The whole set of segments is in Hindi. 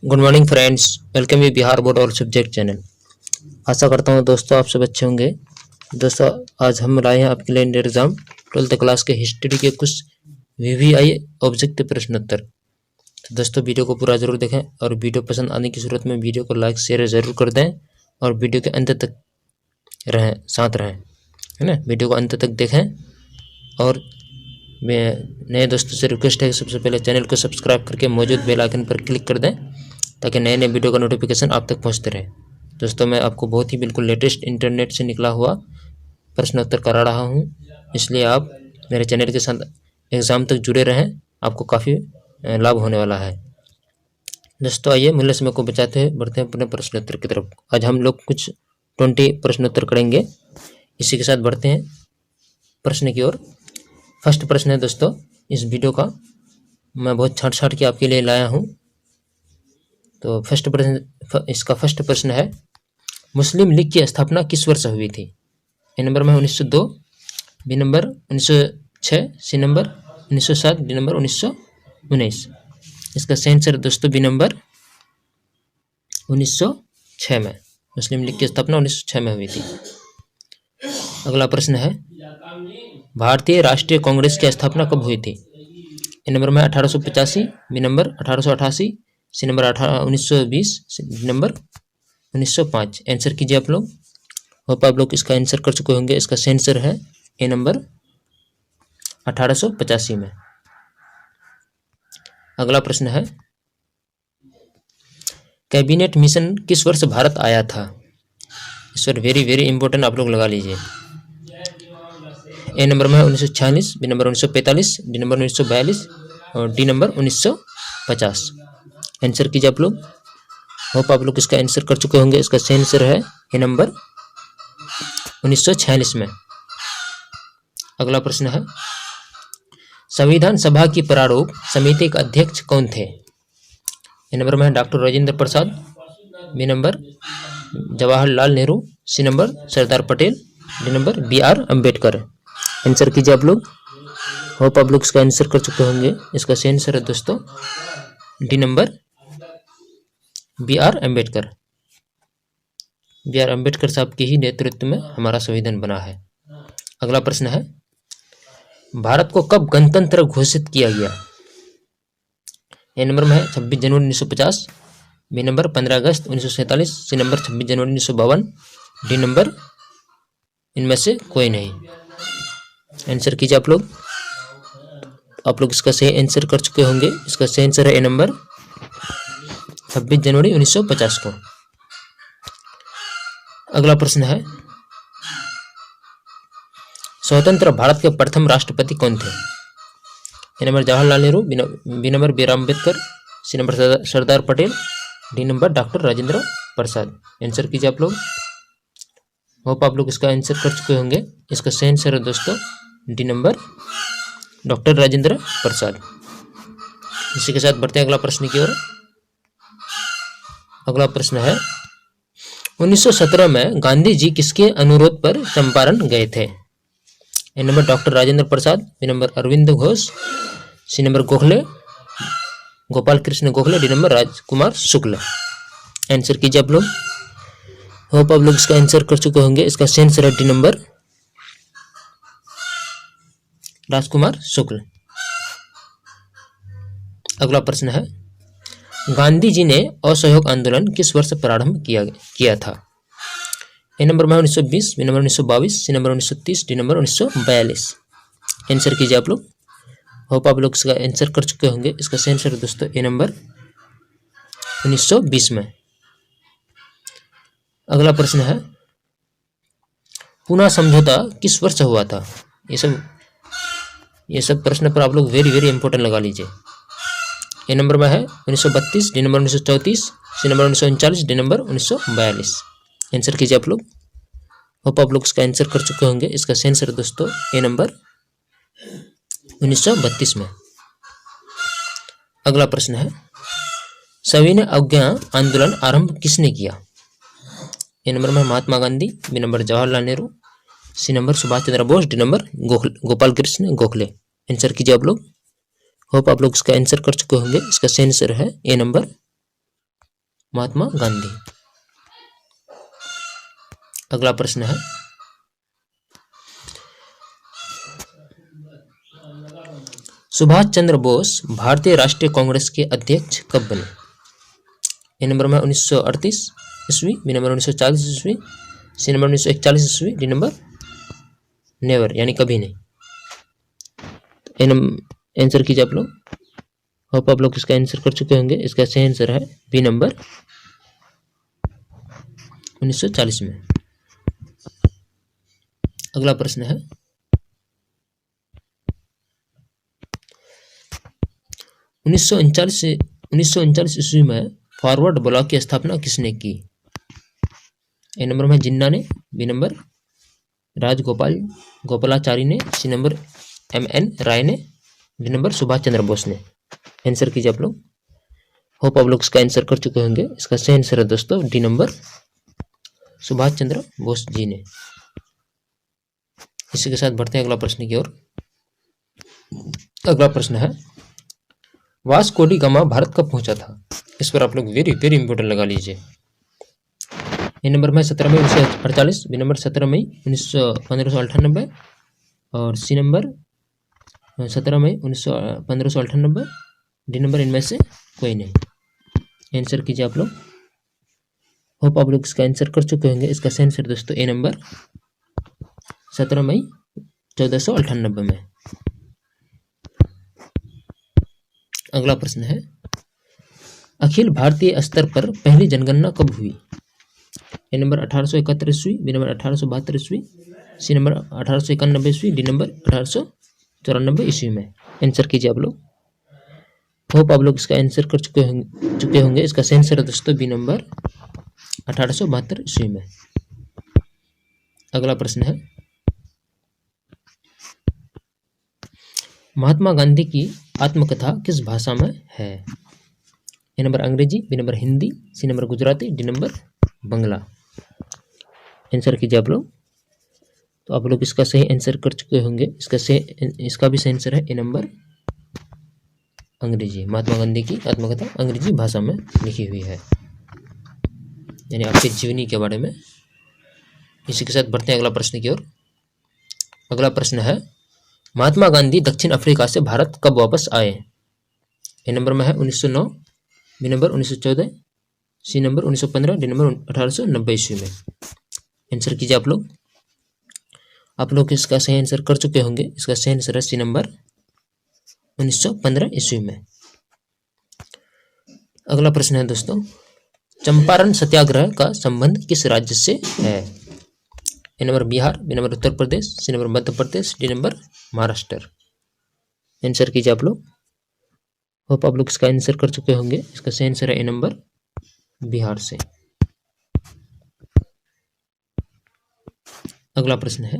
Good morning friends, welcome you Bihar board और सब्जेक्ट चैनल। आशा करता हूँ दोस्तों आप सब अच्छे होंगे। दोस्तों आज हम लाए हैं आपके लिए एग्जाम 12th क्लास के हिस्ट्री के कुछ वीवीआई ऑब्जेक्टिव प्रश्नोत्तर। तो दोस्तों वीडियो को पूरा जरूर देखें और वीडियो पसंद आने की सूरत में वीडियो को लाइक शेयर जरूर कर दें और वीडियो के अंत तक साथ रहें, है ना। वीडियो को अंत तक देखें और मैं नए दोस्तों से रिक्वेस्ट है कि सबसे पहले चैनल को सब्सक्राइब करके मौजूद बेल आइकन पर क्लिक कर दें ताकि नए नए वीडियो का नोटिफिकेशन आप तक पहुंचते रहे। दोस्तों मैं आपको बहुत ही बिल्कुल लेटेस्ट इंटरनेट से निकला हुआ प्रश्नोत्तर करा रहा हूं, इसलिए आप मेरे चैनल के साथ एग्ज़ाम तक जुड़े रहें, आपको काफ़ी लाभ होने वाला है। दोस्तों आइए मूल्य समय को बचाते हुए बढ़ते हैं अपने प्रश्नोत्तर की तरफ। आज हम लोग कुछ 20 प्रश्नोत्तर करेंगे। इसी के साथ बढ़ते हैं प्रश्न की ओर। फर्स्ट प्रश्न है दोस्तों, इस वीडियो का मैं बहुत छाँट के आपके लिए लाया हूँ। तो इसका फर्स्ट प्रश्न है, मुस्लिम लीग की स्थापना किस वर्ष हुई थी? ए नंबर में 1902, B number 1906, C number 1907, D number 1919। इसका सही आंसर दोस्तों बी नंबर 1906 में। मुस्लिम लीग की स्थापना 1906 में हुई थी। अगला प्रश्न है, भारतीय राष्ट्रीय कांग्रेस की स्थापना कब हुई थी? ए नंबर में 1885, B number 1888, C number 1920, D number 1905। Answer कीजिए आप लोग। होप आप लोग इसका आंसर कर चुके होंगे। इसका सही आंसर है ए नंबर 1885 में। अगला प्रश्न है, कैबिनेट मिशन किस वर्ष भारत आया था? इस पर वेरी इंपॉर्टेंट आप लोग लगा लीजिए। ए नंबर में 1946, बी नंबर 1945, डी नंबर 1942 और डी नंबर 1950। आंसर कीजिए आप लोग। होप आप लोग इसका आंसर कर चुके होंगे। इसका सही आंसर है ए नंबर 1946 में। अगला प्रश्न है, संविधान सभा की प्रारूप समिति के अध्यक्ष कौन थे? ए नंबर में doctor Rajendra Prasad, B number Jawaharlal Nehru, C number Sardar Patel, D number BR Ambedkar. Answer कीजिए आप लोग। होप आप लोग इसका आंसर कर चुके होंगे। इसका सही आंसर है दोस्तों D number BR Ambedkar. BR Ambedkar साहब के ही नेतृत्व में हमारा संविधान बना है। अगला प्रश्न है, भारत को कब गणतंत्र घोषित किया गया? ए नंबर में है 26 जनवरी 1950, बी नंबर 15 अगस्त 1947, सी नंबर 26 जनवरी 1952, डी नंबर इनमें से कोई नहीं। आंसर कीजिए आप लोग। आप लोग इसका सही आंसर कर चुके होंगे। इसका सही आंसर है ए नंबर 26 जनवरी 1950 को। अगला प्रश्न है, स्वतंत्र भारत के प्रथम राष्ट्रपति कौन थे? A number Jawaharlal Nehru, B number BR Ambedkar, C number Sardar Patel, D number doctor Rajendra Prasad. Answer कीजिए आप लोग। होप आप लोग इसका आंसर कर चुके होंगे। इसका सही आंसर है दोस्तों डी नंबर डॉक्टर राजेंद्र प्रसाद। इसी के साथ बढ़ते हैं अगला प्रश्न की ओर। अगला प्रश्न है, 1917 में गांधी जी किसके अनुरोध पर चंपारण गए थे? A number doctor Rajendra Prasad, B number Arvind Ghosh, C number Gopal Krishna Gokhale, D number Rajkumar Shukla. Answer कीजिए आप लोग। होप आप लोग इसका आंसर कर चुके होंगे। इसका सही आंसर है डी नंबर राजकुमार शुक्ल। अगला प्रश्न है, गांधी जी ने असहयोग आंदोलन किस वर्ष प्रारंभ किया था? ए नंबर में 1920, B number 1922, C number 1930, D number 1942। Answer कीजिए आप लोग। होप आप लोग इसका आंसर कर चुके होंगे। इसका सही आंसर है दोस्तों ए नंबर 1920 में। अगला प्रश्न है, पूना समझौता किस वर्ष हुआ था? ये सब प्रश्न पर आप लोग वेरी इंपॉर्टेंट लगा लीजिए। ए नंबर में है 1932, D number 1934, C number 1939, D number 1942। Answer कीजिए आप लोग। होप आप लोग इसका आंसर कर चुके होंगे। इसका सही आंसर दोस्तों ए नंबर 1932 में। अगला प्रश्न है, सविनय अवज्ञा आंदोलन आरंभ किसने किया? ए नंबर में Mahatma Gandhi, B number Jawaharlal Nehru, C number Subhash Chandra Bose, D number Gopal Krishna Gokhale. Answer कीजिए आप लोग। होप आप लोग इसका आंसर कर चुके होंगे। इसका सही आंसर है ए नंबर महात्मा गांधी। अगला प्रश्न है, सुभाष चंद्र बोस भारतीय राष्ट्रीय कांग्रेस के अध्यक्ष कब बने? ए नंबर में 1938 ईस्वी, बी नंबर 1940 ईस्वी, सी नंबर 1941 ईस्वी, डी नंबर नेवर यानी कभी नहीं। आंसर कीजिए आप लोग। होप आप लोग इसका आंसर कर चुके होंगे। इसका सही आंसर है बी नंबर 1940 में। अगला प्रश्न है, 1939 ईस्वी में फॉरवर्ड ब्लॉक की स्थापना किसने की? ए नंबर में जिन्ना ने, बी नंबर गोपालाचारी ने, सी नंबर MN राय ने, डी नंबर सुभाष चंद्र बोस ने। आंसर कीजिए आप लोग। होप आप लोग इसका आंसर कर चुके होंगे। इसका सही आंसर है दोस्तों डी नंबर सुभाष चंद्र बोस जी ने। इसी के साथ बढ़ते हैं अगला प्रश्न की ओर। अगला प्रश्न है, वास्को डी गामा भारत कब पहुंचा था? इस पर आप लोग वेरी वेरी इंपोर्टेंट लगा लीजिए। ए नंबर में 17 मई 1948, बी नंबर 17 मई 1598 और सी नंबर 17 मई 1598, डी नंबर इनमें से कोई नहीं। आंसर कीजिए आप लोग। होप आप लोग इसका आंसर कर चुके होंगे। इसका सही आंसर दोस्तों ए नंबर 17 मई 1498 में। अगला प्रश्न है, अखिल भारतीय स्तर पर पहली जनगणना कब हुई? ए नंबर 1871 ईस्वी, बी नंबर 1872 ईस्वी, सी नंबर 1891 ईस्वी, डी नंबर 1894 ईस्वी में। आंसर कीजिए आप लोग। होप आप लोग इसका आंसर कर चुके होंगे। इसका सही आंसर है दोस्तों बी नंबर 1872 ईस्वी में। अगला प्रश्न है, महात्मा गांधी की आत्मकथा किस भाषा में है? A number Angrezi, B number Hindi, C number Gujarati, D number Bangla. Answer कीजिए आप लोग। तो आप लोग इसका सही आंसर कर चुके होंगे। इसका भी सही आंसर है ए नंबर अंग्रेजी। महात्मा गांधी की आत्मकथा अंग्रेजी भाषा में लिखी हुई है, यानी आपके जीवनी के बारे में। इसी के साथ बढ़ते हैं अगला प्रश्न की ओर। अगला प्रश्न है, महात्मा गांधी दक्षिण अफ्रीका से भारत कब वापस आए? ए नंबर में है 1909, B number 1914, C number 1915, D number 1890 ईस्वी में। आंसर कीजिए आप लोग। आप लोग इसका सही आंसर कर चुके होंगे। इसका सही आंसर है सी नंबर 1915 ईस्वी में। अगला प्रश्न है दोस्तों, चंपारण सत्याग्रह का संबंध किस राज्य से है? A number Bihar, B number Uttar Pradesh, C number Madhya Pradesh, D number Maharashtra. Answer कीजिए आप लोग। होप आप लोग इसका आंसर कर चुके होंगे। इसका सही आंसर है ए नंबर बिहार से। अगला प्रश्न है,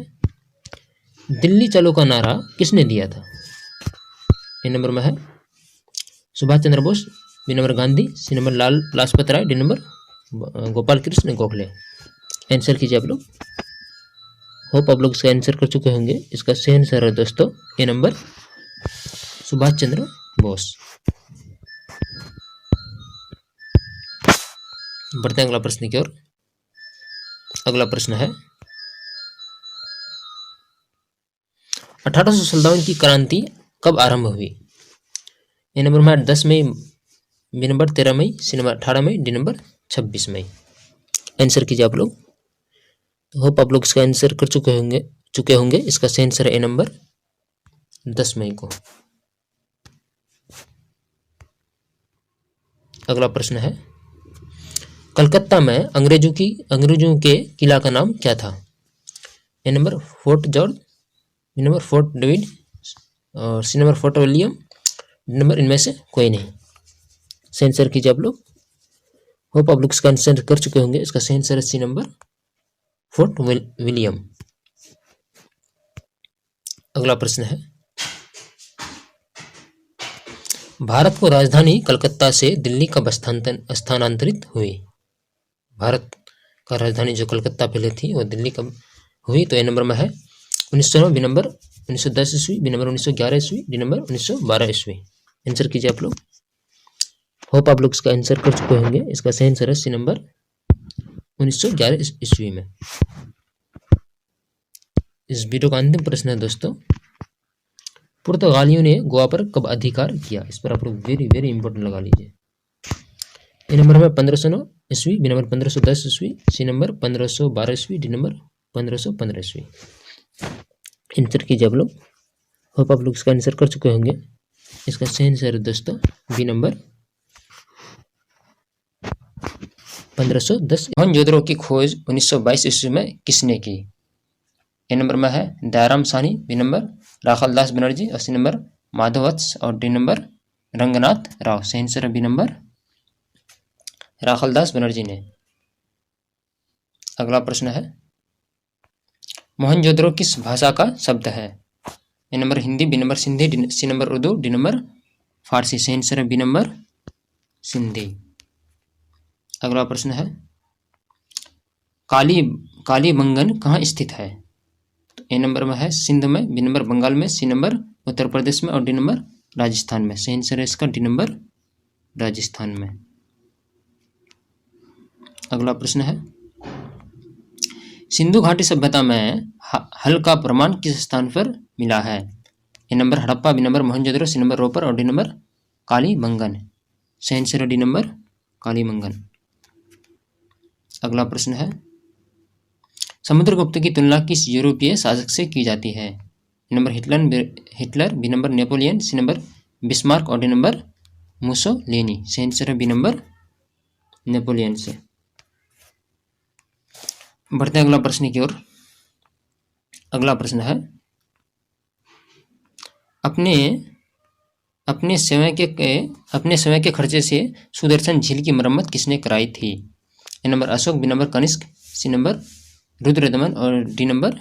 दिल्ली चलो का नारा किसने दिया था? ए नंबर में है Subhash Chandra Bose, B number Gandhi, C number लाल Lajpat Rai, D number Gopal Krishna Gokhale. Answer कीजिए आप लोग। होप आप लोग इसका आंसर कर चुके होंगे। इसका सही आंसर है दोस्तों ए नंबर सुभाष चंद्र बोस। बढ़ते हैं अगला प्रश्न की ओर। अगला प्रश्न है, 1857 की क्रांति कब आरंभ हुई? ए नंबर में 10 मई, बी नंबर 13 मई, सी नंबर 18 मई, डी नंबर 26 मई। आंसर कीजिए आप लोग। तो होप आप लोग इसका आंसर कर चुके होंगे। इसका सही आंसर है ए नंबर 10 मई को। अगला प्रश्न है, कलकत्ता में अंग्रेजों के किला का नाम क्या था? A number Fort George, B number Fort David और C number Fort William, D number इनमें से कोई नहीं। सही आंसर कीजिए आप लोग। होप आप लोग इसका आंसर कर चुके होंगे। इसका सही आंसर है सी नंबर फोर्ट विलियम। अगला प्रश्न है, भारत को राजधानी कलकत्ता से दिल्ली कब स्थानांतरित हुई? भारत का राजधानी जो कलकत्ता पहले थी वो दिल्ली कब हुई? तो ए नंबर में है 1909, बी नंबर 1910 ईस्वी, बी नंबर 1911 ईस्वी, डी नंबर 1912 ईस्वी। आंसर कीजिए आप लोग। होप आप लोग इसका आंसर कर चुके होंगे। इसका सही आंसर है सी नंबर 1911 ईस्वी में। इस वीडियो का अंतिम प्रश्न है दोस्तों, पुर्तगालियों ने गोवा पर कब अधिकार किया? इस पर आप लोग वेरी वेरी इंपॉर्टेंट लगा लीजिए। ए नंबर में 1509 ईस्वी, बी नंबर 1510 ईस्वी, सी नंबर 1512 ईस्वी, डी नंबर 1515 ईस्वी। आंसर कीजिए आप लोग। होप आप लोग इसका आंसर कर चुके होंगे। इसका सही आंसर है दोस्तों बी नंबर 1510। मोहनजोदड़ो की खोज 1922 ईस्वी में किसने की? ए नंबर में है दयाराम साहनी, बी नंबर राखालदास बनर्जी, और सी नंबर माधववत्स, और डी नंबर रंगनाथ राव। सही आंसर है बी नंबर राखालदास बनर्जी ने। अगला प्रश्न है, मोहनजोदड़ो किस भाषा का शब्द है? A number Hindi, B number Sindhi, C number Urdu, D number Farsi. सही आंसर है बी नंबर सिंधी। अगला प्रश्न है, कालीबंगन कहाँ स्थित है? तो ए नंबर में है सिंध में, बी नंबर बंगाल में, सी नंबर उत्तर प्रदेश में, और डी नंबर राजस्थान में। सही आंसर है इसका डी नंबर राजस्थान में। अगला प्रश्न है, सिंधु घाटी सभ्यता में हल का प्रमाण किस स्थान पर मिला है? A number Harappa, B number Mohenjodaro, C number Ropar, और डी नंबर कालीबंगन। सही आंसर है डी नंबर कालीबंगन। अगला प्रश्न है, समुद्रगुप्त की तुलना किस यूरोपीय शासक से की जाती है? A number Hitler, B number Napoleon, C number Bismarck, और डी नंबर मुसोलिनी। सही आंसर है बी नंबर नेपोलियन से। बढ़ते हैं अगला प्रश्न की ओर। अगला प्रश्न है, अपने समय के खर्चे से सुदर्शन झील की मरम्मत किसने कराई थी? A number Ashoka, B number Kanishka, C number Rudradaman, और डी नंबर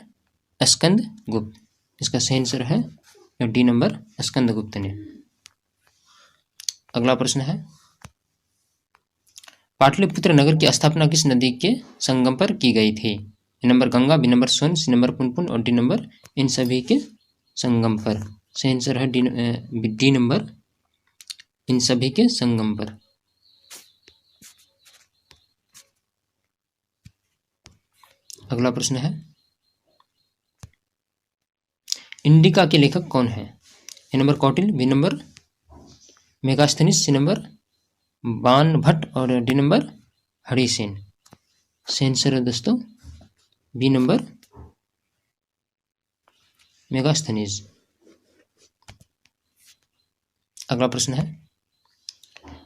स्कंदगुप्त। इसका सही आंसर है डी नंबर स्कंदगुप्त ने। अगला प्रश्न है, पाटलिपुत्र नगर की स्थापना किस नदी के संगम पर की गई थी? A number Ganga, B number Son, C number Punpun, और डी नंबर इन सभी के संगम पर। सही आंसर है डी नंबर इन सभी के संगम पर। अगला प्रश्न है, इंडिका के लेखक कौन है? A number Kautilya, B number Megasthenes, C number Banabhatta, और डी नंबर हरिसेन। सही आंसर है दोस्तों बी नंबर मेगास्थनीज। अगला प्रश्न है,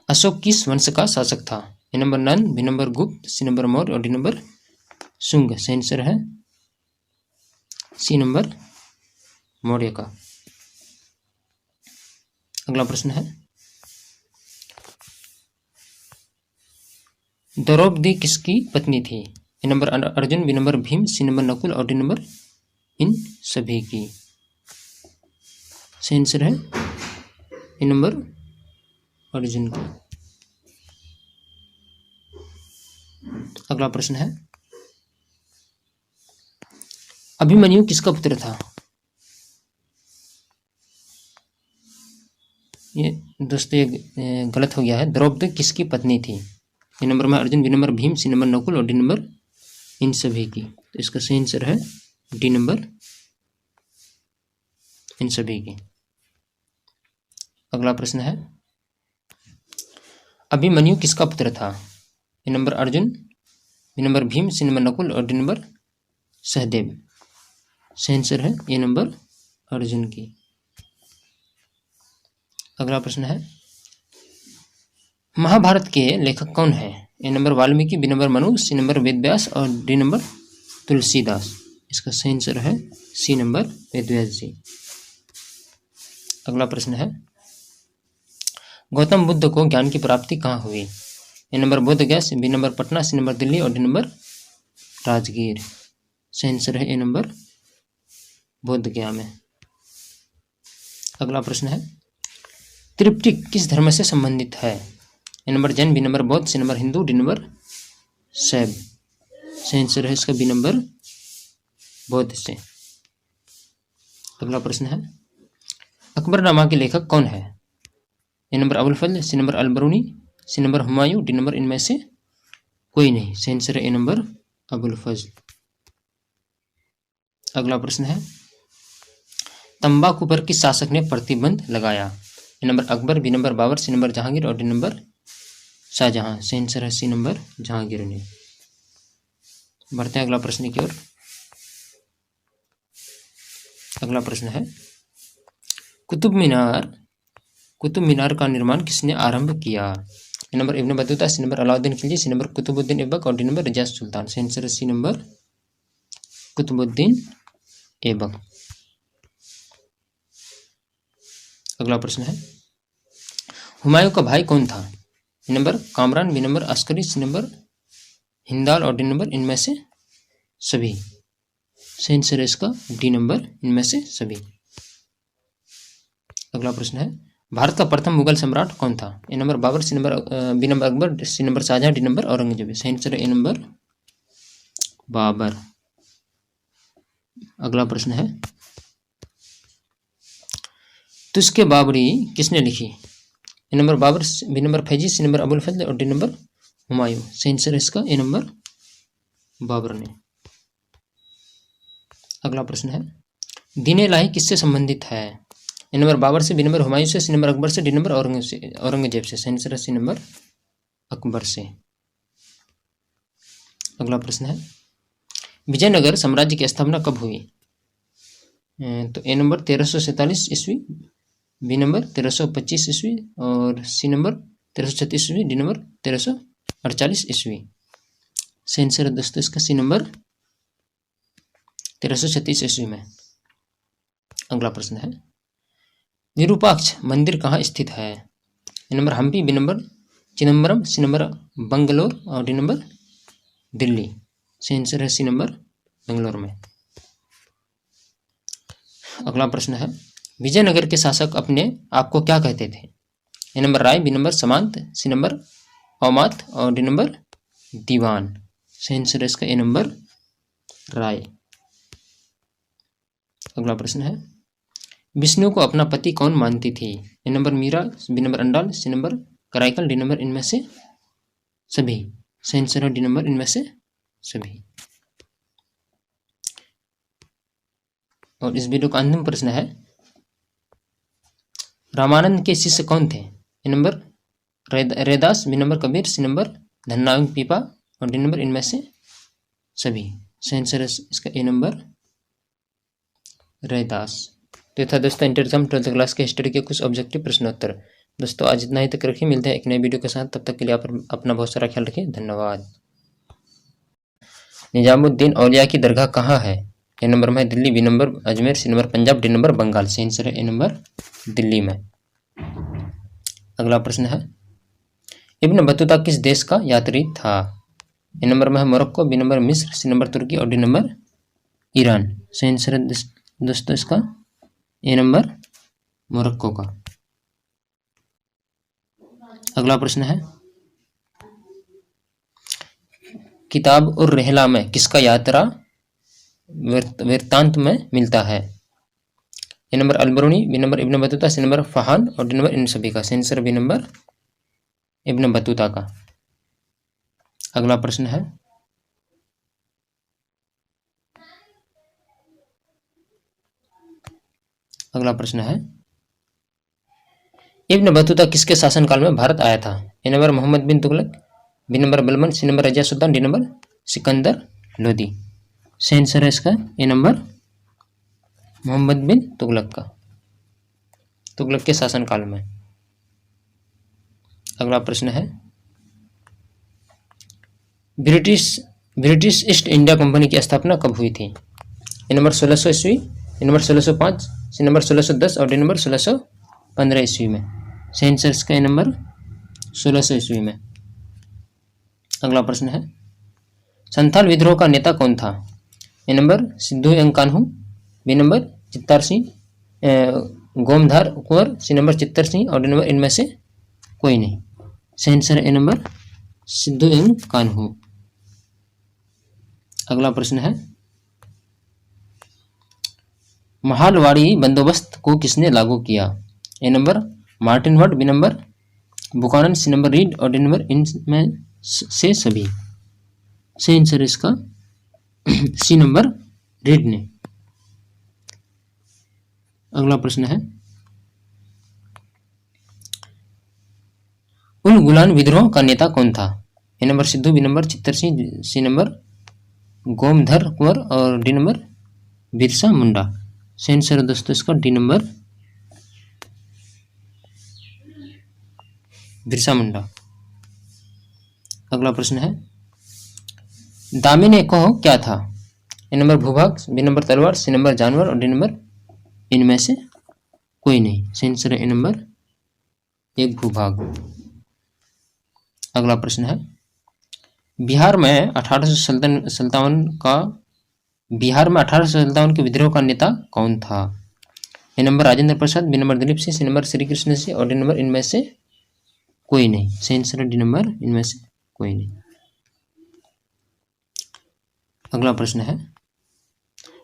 अशोक किस वंश का शासक था? A number Nand, B number गुप्त, सी नंबर मौर्य, और डी नंबर शुंग। सही आंसर है सी नंबर मौर्य का। अगला प्रश्न है, द्रौपदी किसकी पत्नी थी? A number Arjun, B number Bhim, C number Nakul, और डी नंबर इन सभी की। सही आंसर है ए नंबर अर्जुन का। अगला प्रश्न है, अभिमन्यु किसका पुत्र था? ये दोस्तों ये गलत हो गया है। द्रौपदी किसकी पत्नी थी? ए नंबर में Arjun, B number Bhim, C number Nakul, और डी नंबर इन सभी की। तो इसका सही आंसर है डी नंबर इन सभी की। अगला प्रश्न है, अभिमन्यु किसका पुत्र था? A number Arjun, B number Bhim, C number Nakul, और डी नंबर सहदेव। सही आंसर है ए नंबर अर्जुन की। अगला प्रश्न है, महाभारत के लेखक कौन है? A number Valmiki, B number Manu, C number Vedvyas, और डी नंबर तुलसीदास। इसका सही आंसर है सी नंबर वेदव्यास जी। अगला प्रश्न है, गौतम बुद्ध को ज्ञान की प्राप्ति कहाँ हुई? A number Bodh Gaya, B number Patna, C number Delhi, और डी नंबर राजगीर। सही आंसर है ए नंबर बोध गया में। अगला प्रश्न है, त्रिपिटक किस धर्म से संबंधित है? A number Jain, B number Bauddh, C number Hindu, D number Shaiva. सही आंसर है इसका बी नंबर बौद्ध से। अगला प्रश्न है, अकबरनामा के लेखक कौन है? A number Abul Fazal, C number Al Biruni, C number Humayun, D number इनमें से कोई नहीं। सही आंसर है ए नंबर अबुल फजल। अगला प्रश्न है तंबाकू पर किस शासक ने प्रतिबंध लगाया? A number Akbar, B number Babur, C number Jahangir और डी नंबर शाहजहां। सही आंसर है सी नंबर जहांगीर ने। बढ़ते हैं अगला प्रश्न की ओर। अगला प्रश्न है कुतुब मीनार का निर्माण किसने आरंभ किया? A number Ibn Battuta, C number Alauddin Khilji, C number Qutubuddin Aibak और डी नंबर रियाज सुल्तान। सही आंसर है सी नंबर कुतुबुद्दीन ऐबक। अगला प्रश्न है हुमायूं का भाई कौन था? A number Kamran, B number Askari, C number Hindal और डी नंबर इनमें से सभी। सही आंसर है इसका डी नंबर इनमें से सभी। अगला प्रश्न है भारत का प्रथम मुगल सम्राट कौन था? A number Babur, C number B number Akbar, C number Shahjahan, D number Aurangzeb. सही आंसर है ए नंबर बाबर। अगला प्रश्न है तुस्के बाबरी किसने लिखी? A number Babur, B number Faizi, C number Abul Fazal और डी नंबर हुमायूं। सही आंसर है इसका ए नंबर बाबर ने। अगला प्रश्न है दीन इलाही किससे संबंधित है? ए नंबर बाबर से, बी नंबर हुमायूं से, सी नंबर अकबर से, डी नंबर औरंगजेब से। सही आंसर है सी नंबर अकबर से। अगला प्रश्न है विजयनगर साम्राज्य की स्थापना कब हुई? तो ए नंबर 1347 ईस्वी, बी नंबर 1325 ईस्वी और सी नंबर 1336 ईस्वी, डी नंबर 1348 ईस्वी। सही आंसर है दोस्तों इसका सी नंबर 1336 ईस्वी में। अगला प्रश्न है विरूपाक्ष मंदिर कहाँ स्थित है? A number Hampi, B number Chidambaram, C number Bangalore और डी नंबर दिल्ली। सही आंसर है सी नंबर बेंगलोर में। अगला प्रश्न है विजयनगर के शासक अपने आप को क्या कहते थे? A number Rai, B number समांत, C number अवमात और डी नंबर दीवान। सही आंसर है इसका ए नंबर राय। अगला प्रश्न है विष्णु को अपना पति कौन मानती थी? A number Meera, B number Andal, C number Karaikal, D number इनमें से सभी। सही आंसर है डी नंबर इनमें से सभी। और इस वीडियो का अंतिम प्रश्न है रामानंद के शिष्य कौन थे? A number Raidas, B number Kabir, C number धन्नावंग पीपा और डी नंबर इनमें से सभी। सही आंसर है इसका ए नंबर रैदास। तो था दोस्तों इंटर एग्जाम 12th क्लास के हिस्ट्री के कुछ ऑब्जेक्टिव प्रश्नोत्तर। दोस्तों आज इतना ही तक रखिए, मिलते हैं एक नए वीडियो के साथ। तब तक के लिए आप अपना बहुत सारा ख्याल रखिए। धन्यवाद। निजामुद्दीन औलिया की दरगाह कहाँ है? ए नंबर में Delhi, B number Ajmer, C number Punjab, D number Bengal. सही आंसर है ए नंबर दिल्ली में। अगला प्रश्न है इब्न बतूता किस देश का यात्री था? ए नंबर में है मोरक्को, बी नंबर मिस्र, सी नंबर तुर्की और डी नंबर ईरान। सही आंसर है दोस्तों इसका ए नंबर मोरक्को का। अगला प्रश्न है किताब उर रहला में किसका यात्रा वृत्तांत में मिलता है? A number Alberuni, B number Ibn Battuta, C number Fahien और डी नंबर इन सभी का। सही answer B number Ibn Battuta का। अगला प्रश्न है इब्न बतूता किसके शासनकाल में भारत आया था? A number Mohammad bin Tughlaq, B number Balban, C number Razia Sultan, D number Sikandar Lodi. सही आंसर है इसका ए नंबर मोहम्मद बिन तुगलक के शासनकाल में। अगला प्रश्न है ब्रिटिश ईस्ट इंडिया कंपनी की स्थापना कब हुई थी? ए नंबर 1600 ईस्वी, ए नंबर 1605, सी नंबर 1610 और डी नंबर 1615 ईस्वी में। सही आंसर इसका ए नंबर 1600 ईस्वी में। अगला प्रश्न है संथाल विद्रोह का नेता कौन था? ए नंबर सिद्धू यंग Kanhu, B number Chittar Singh Gomdhar Kunwar, C number Chittar Singh और डी नंबर इनमें से कोई नहीं। सही आंसर है ए नंबर सिद्धू यंग कान्हू। अगला प्रश्न है महालवाड़ी बंदोबस्त को किसने लागू किया? A number Martin Bird, B number Buchanan, C number Reid और डी नंबर इनमें से सभी। सही आंसर इसका सी नंबर रीड ने। अगला प्रश्न है उलगुलान विद्रोह का नेता कौन था? A number Sidhu, B number Chittar Singh, C number Gomdhar कुंवर और डी नंबर बिरसा मुंडा। सही आंसर है दोस्तों इसका डी नंबर बिरसा मुंडा। अगला प्रश्न है दामिनी कहो क्या था? ए नंबर भूभाग, बी नंबर तलवार, सी नंबर जानवर और डी नंबर इनमें से कोई नहीं। सही आंसर है ए नंबर एक भूभाग। अगला प्रश्न है बिहार में 1857 के विद्रोह का नेता कौन था? A number Rajendra Prasad, B number Dilip Singh, C number Shri Krishna Singh और डी नंबर इनमें से कोई नहीं। सही आंसर है डी नंबर इनमें से कोई नहीं। अगला प्रश्न है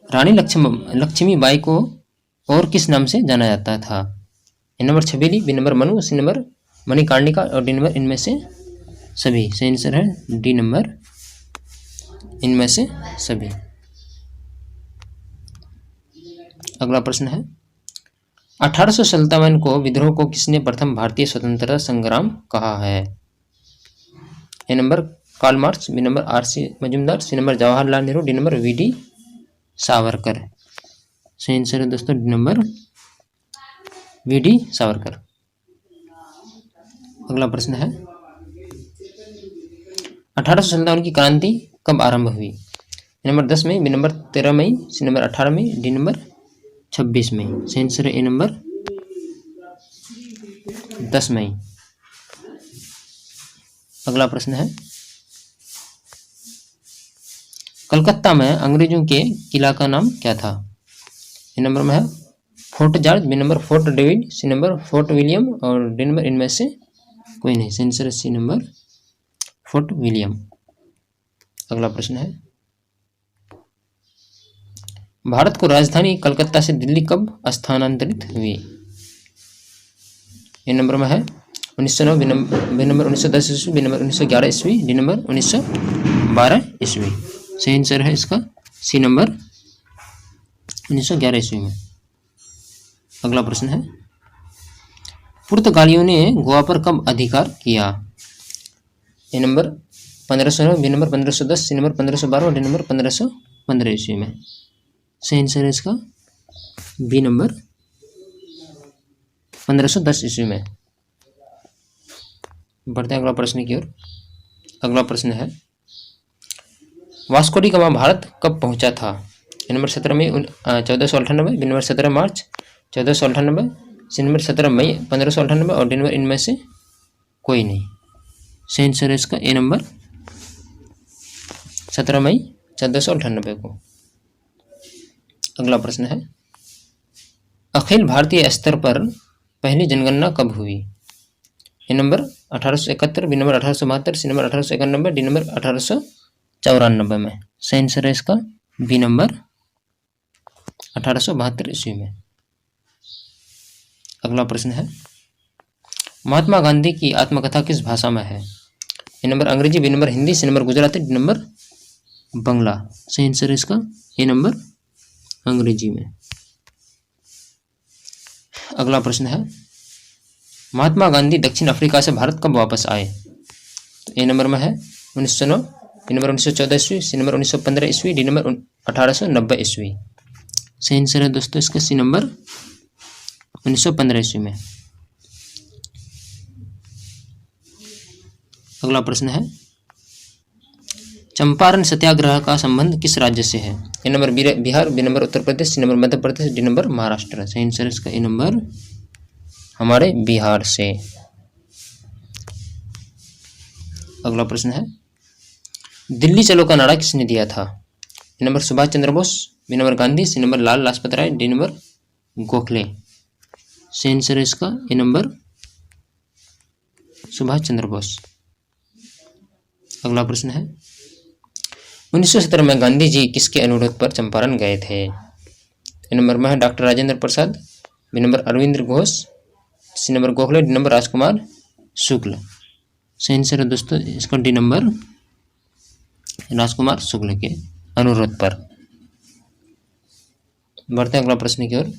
रानी लक्ष्मीबाई को और किस नाम से जाना जाता था? A number Chhabili, B number Manu, C number Manikarnika और डी नंबर इनमें से सभी। सही आंसर है डी नंबर इनमें से सभी। अगला प्रश्न है 1857 को विद्रोह को किसने प्रथम भारतीय स्वतंत्रता संग्राम कहा है? A number Karl Marx, B number R C. Majumdar, C number Jawaharlal Nehru, D number V D. Savarkar. सही आंसर है दोस्तों डी नंबर वी.डी. सावरकर। अगला प्रश्न है 1857 की क्रांति कब आरंभ हुई? A number 10 May, B number 13 May, C number 18 May, D number 26 मई। सही आंसर है ए नंबर 10 मई। अगला प्रश्न है कलकत्ता में अंग्रेजों के किला का नाम क्या था? ए नंबर में है Fort George, B number Fort David, C number Fort William और डी नंबर इनमें से कोई नहीं। सही आंसर है सी नंबर फोर्ट विलियम। अगला प्रश्न है भारत को राजधानी कलकत्ता से दिल्ली कब स्थानांतरित हुई? ए नंबर में है 1909, बी नंबर 1910 ईस्वी, बी नंबर 1911 ईस्वी, डी नंबर 1912 ईस्वी। सही आंसर है इसका सी नंबर 1911 ईस्वी में। अगला प्रश्न है पुर्तगालियों ने गोवा पर कब अधिकार किया? A number 1509, B number 1510, C number 1512 और डी नंबर 1515 ईस्वी में। सही आंसर है इसका बी नंबर 1510 ईस्वी में। बढ़ते हैं अगला प्रश्न की ओर। अगला प्रश्न है वास्को डी गामा भारत कब पहुंचा था? A number 17 May 1498, B number 17 March 1498, C number 17 मई 1598 और डी नंबर इनमें से कोई नहीं। सही आंसर है इसका ए नंबर 17 मई 1498 को। अगला प्रश्न है अखिल भारतीय स्तर पर पहली जनगणना कब हुई? A number 1871, B number 1872, C number 1891, D number 1894 में। सही आंसर है इसका बी नंबर 1872 ईस्वी में। अगला प्रश्न है महात्मा गांधी की आत्मकथा किस भाषा में है? A number Angrezi, B number Hindi, C number Gujarati, D number Bangla. सही आंसर है इसका ए नंबर अंग्रेजी में। अगला प्रश्न है महात्मा गांधी दक्षिण अफ्रीका से भारत कब वापस आए? तो ए नंबर में है 1909, बी नंबर 1914 ईस्वी, सी नंबर 1915 ईस्वी, डी नंबर 1890 ईस्वी। सही आंसर है दोस्तों इसका सी नंबर 1915 ईस्वी में। अगला प्रश्न है चंपारण सत्याग्रह का संबंध किस राज्य से है? A number Bihar, B number Uttar Pradesh, C number Madhya Pradesh, D number Maharashtra. सही आंसर इसका ए नंबर हमारे बिहार से। अगला प्रश्न है दिल्ली चलो का नारा किसने दिया था? A number Subhash Chandra Bose, B number Gandhi, C number Lal Lajpat Rai, D number Gokhale. सही आंसर है इसका ए नंबर सुभाष चंद्र बोस। अगला प्रश्न है 1917 में गांधी जी किसके अनुरोध पर चंपारण गए थे? ए नंबर में है doctor Rajendra Prasad, B number Arvind Ghosh, C number Gokhale, D number Rajkumar Shukla. सही आंसर है दोस्तों इसका डी नंबर, राजकुमार शुक्ल के अनुरोध पर। बढ़ते हैं अगला प्रश्न की ओर।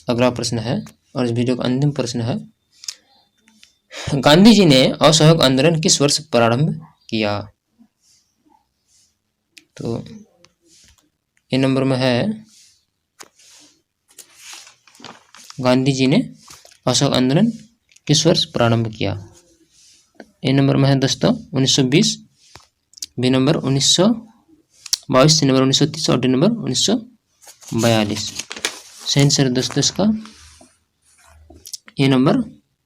अगला प्रश्न है और इस वीडियो का अंतिम प्रश्न है, गांधी जी ने असहयोग आंदोलन किस वर्ष प्रारंभ किया? तो ए नंबर में है, गांधी जी ने असहयोग आंदोलन किस वर्ष प्रारंभ किया? ए नंबर में है दोस्तों 1920, बी नंबर 1922, सी नंबर 1930 और डी नंबर 1942। सही आंसर दोस्तों इसका ए नंबर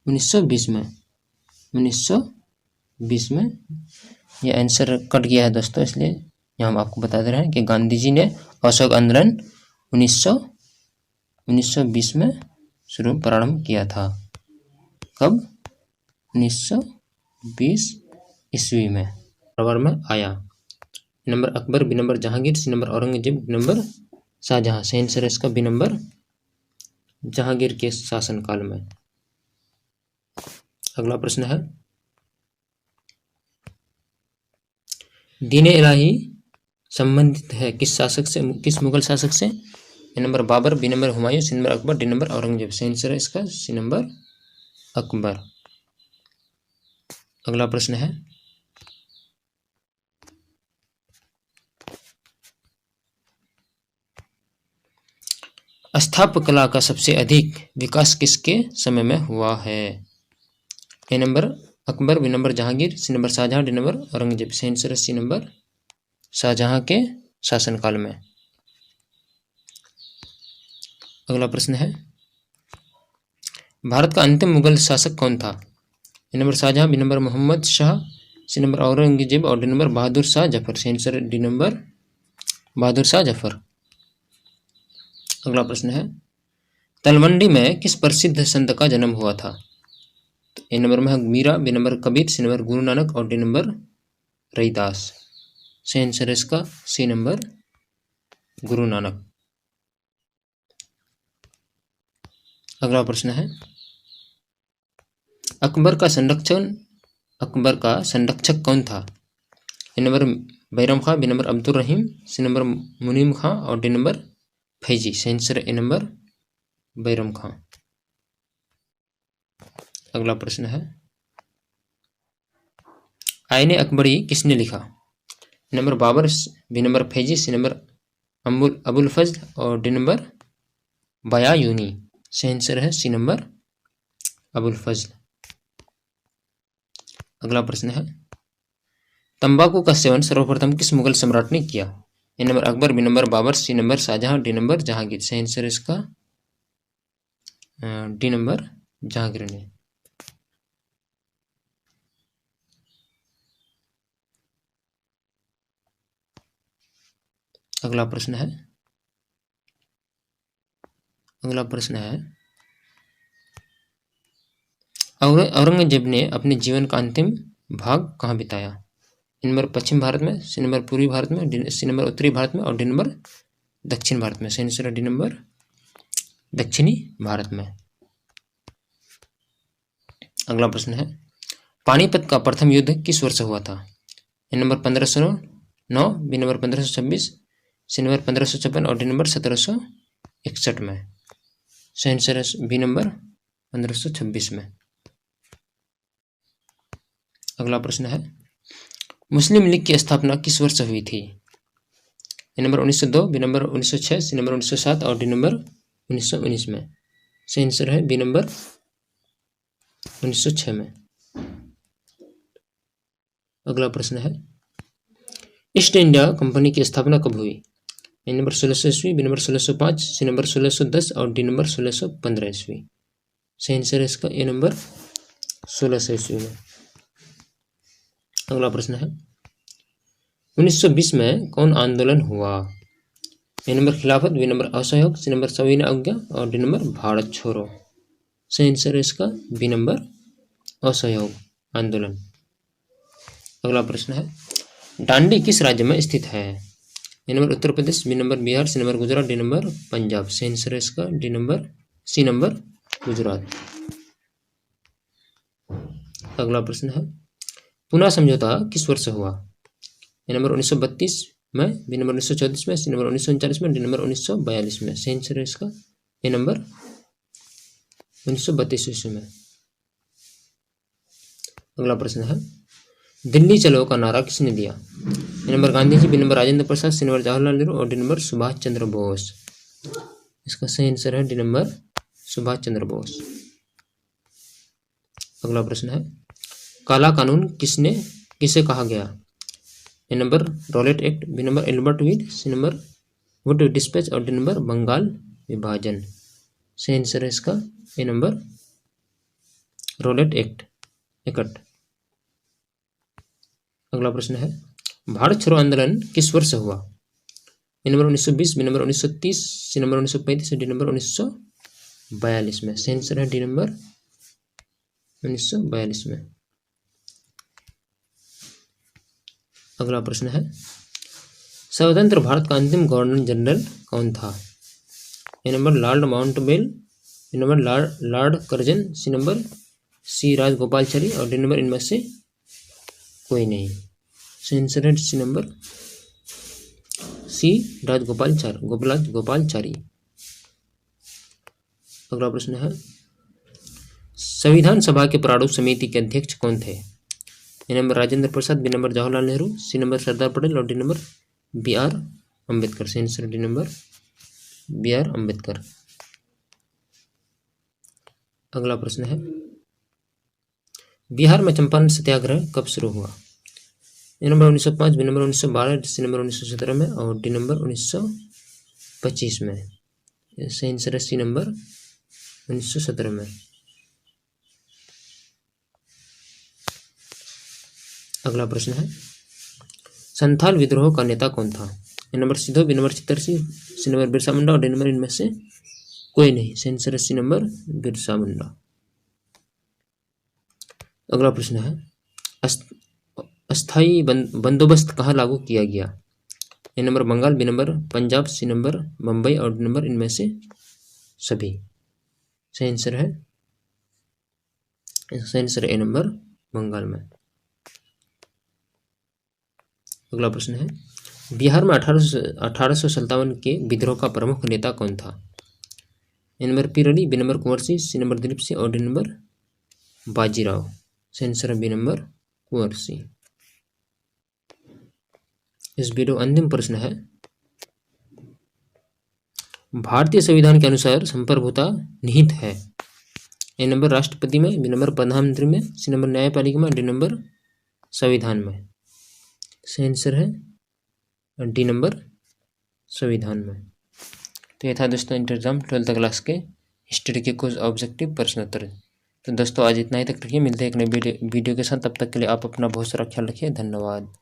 1920 में, 1920 में ये आंसर कट गया है दोस्तों, इसलिए यहाँ हम आपको बता दे रहे हैं कि गांधी जी ने असहयोग आंदोलन 1920 में शुरू प्रारंभ किया था। कब? 1920 ईस्वी में बराबर में आया। Number Akbar, B number Jahangir, C number Aurangzeb, D number Shahjahan. सही आंसर है इसका बी नंबर जहांगीर के शासनकाल में। अगला प्रश्न है, दीन इलाही संबंधित है किस शासक से, किस मुगल शासक से? A number Babur, B number Humayun, C number Akbar, D number Aurangzeb. सही आंसर है इसका सी नंबर अकबर। अगला प्रश्न है, स्थापकला का सबसे अधिक विकास किसके समय में हुआ है? A number Akbar, B number Jahangir, C number Shahjahan, D number Aurangzeb. सही आंसर है सी नंबर शाहजहां के शासनकाल में। अगला प्रश्न है, भारत का अंतिम मुगल शासक कौन था? A number Shahjahan, B number Mohammad Shah, C number Aurangzeb और डी नंबर बहादुर शाह जफर। सही आंसर है डी नंबर बहादुर शाह जफर। अगला प्रश्न है, तलवंडी में किस प्रसिद्ध संत का जन्म हुआ था? तो ए नंबर में है Meera, B number Kabir, C number Guru Nanak और डी नंबर रैदास। सही आंसर है इसका सी नंबर गुरु नानक। अगला प्रश्न है, अकबर का संरक्षक कौन था? A number Bairam Khan, B number Abdul Rahim, C number मुनीम खां और डी नंबर फैजी। सही आंसर है ए नंबर बैरम खां। अगला प्रश्न है, आईने अकबरी किसने लिखा? Number Babur, B number Faizi, C number Abul Fazal और डी नंबर बयायूनी। सही आंसर है सी नंबर अबुल फजल। अगला प्रश्न है, तंबाकू का सेवन सर्वप्रथम किस मुगल सम्राट ने किया? A number Akbar, B number Babur, C number Shahjahan, D number Jahangir. सही आंसर है इसका डी नंबर जहांगीर ने। अगला प्रश्न है, औरंगजेब ने अपने जीवन का अंतिम भाग कहाँ बिताया? ए नंबर पश्चिम भारत में, सी नंबर पूर्वी भारत में, सी नंबर उत्तरी भारत में और डी नंबर दक्षिण भारत में। सही आंसर है डी नंबर दक्षिणी भारत में। अगला प्रश्न है, पानीपत का प्रथम युद्ध किस वर्ष हुआ था? A number 1509, B number 1526, C number 1556 और डी नंबर 1761 में। सही आंसर है बी नंबर 1526 में। अगला प्रश्न है, मुस्लिम लीग की स्थापना किस वर्ष हुई थी? A number 1902, B number 1906, C number 1907 और डी नंबर 1919 में। सही आंसर है बी नंबर 1906 में। अगला प्रश्न है, ईस्ट इंडिया कंपनी की स्थापना कब हुई? ए नंबर 1600 ईस्वी, बी नंबर 1605, सी नंबर 1610 और डी नंबर 1615 ईस्वी। सही आंसर है इसका ए नंबर 1600 ईस्वी में। अगला प्रश्न है, 1920 में कौन आंदोलन हुआ? ए नंबर खिलाफत, बी नंबर असहयोग, सी नंबर सविनय अवज्ञा और डी नंबर भारत छोड़ो। सही आंसर है इसका बी नंबर असहयोग आंदोलन। अगला प्रश्न है, डांडी किस राज्य में स्थित है? A number Uttar Pradesh, B number Bihar, C number Gujarat, D number Punjab. सही आंसर है इसका D number C number Gujarat. अगला प्रश्न है पुनः समझौता किस वर्ष हुआ? ए नंबर 1932 में, बी नंबर 1934 में, सी नंबर 1939 में, डी नंबर 1942 में। सही आंसर है इसका ए नंबर 1932 ईस्वी में। अगला प्रश्न है दिल्ली चलो का नारा किसने दिया? A number Gandhi ji, B number Rajendra Prasad, C number Jawaharlal Nehru और डी नंबर सुभाष चंद्र बोस। इसका सही आंसर है डी नंबर सुभाष चंद्र बोस। अगला प्रश्न है काला कानून किसे कहा गया? A number Rowlatt Act, B number Ilbert वीड, सी नंबर वुड डिस्पैच और डी नंबर बंगाल विभाजन। सही आंसर है इसका ए नंबर रॉलेट एक्ट। अगला प्रश्न है भारत छोड़ो आंदोलन किस वर्ष हुआ? A number 1920, B number 1930, C number 1935, D number 1942 में। सही आंसर है डी नंबर 1942 में। अगला प्रश्न है स्वतंत्र भारत का अंतिम गवर्नर जनरल कौन था? A number Lord Mountbatten, B number Lord Curzon, C number C Rajagopalachari और डी नंबर इनमें से कोई नहीं। सही आंसर है सी नंबर सी राजगोपालचारी। अगला प्रश्न है संविधान सभा के प्रारूप समिति के अध्यक्ष कौन थे? A number Rajendra Prasad, B number Jawaharlal Nehru, C number Sardar Patel और D number B R Ambedkar. सही answer D number B R Ambedkar. अगला प्रश्न है बिहार में चंपारण सत्याग्रह कब शुरू हुआ? A number 1905, B number 1912, C number 1917 में और डी नंबर 1925 में। सही आंसर है सी नंबर 1917 में। अगला प्रश्न है संथाल विद्रोह का नेता कौन था? A number Sidhu, B number Chittar Singh, C number Birsa Munda और डी नंबर इनमें से कोई नहीं। सही आंसर है सी नंबर बिरसा मुंडा। अगला प्रश्न है अस्थायी बंदोबस्त कहाँ लागू किया गया? A number Bengal, B number Punjab, C number Mumbai और डी नंबर इनमें से सभी। सही आंसर है ए नंबर बंगाल में। अगला प्रश्न है बिहार में 1857 के विद्रोह का प्रमुख नेता कौन था? A number P Reddy, B number Kunwar Singh, C number Dilip Singh और डी नंबर बाजीराव। सही आंसर है बी नंबर कुंवर सिंह। इस वीडियो अंतिम प्रश्न है भारतीय संविधान के अनुसार संप्रभुता निहित है? ए नंबर राष्ट्रपति में, बी नंबर प्रधानमंत्री में, सी नंबर न्यायपालिका में, डी नंबर संविधान में। सही आंसर है डी नंबर संविधान में। तो ये था दोस्तों एग्जाम 12th क्लास के हिस्ट्री के कुछ ऑब्जेक्टिव प्रश्न उत्तर। तो दोस्तों आज इतना ही तक रखिए, मिलते हैं एक नई वीडियो के साथ। तब तक के लिए आप अपना बहुत सारा ख्याल रखिए। धन्यवाद।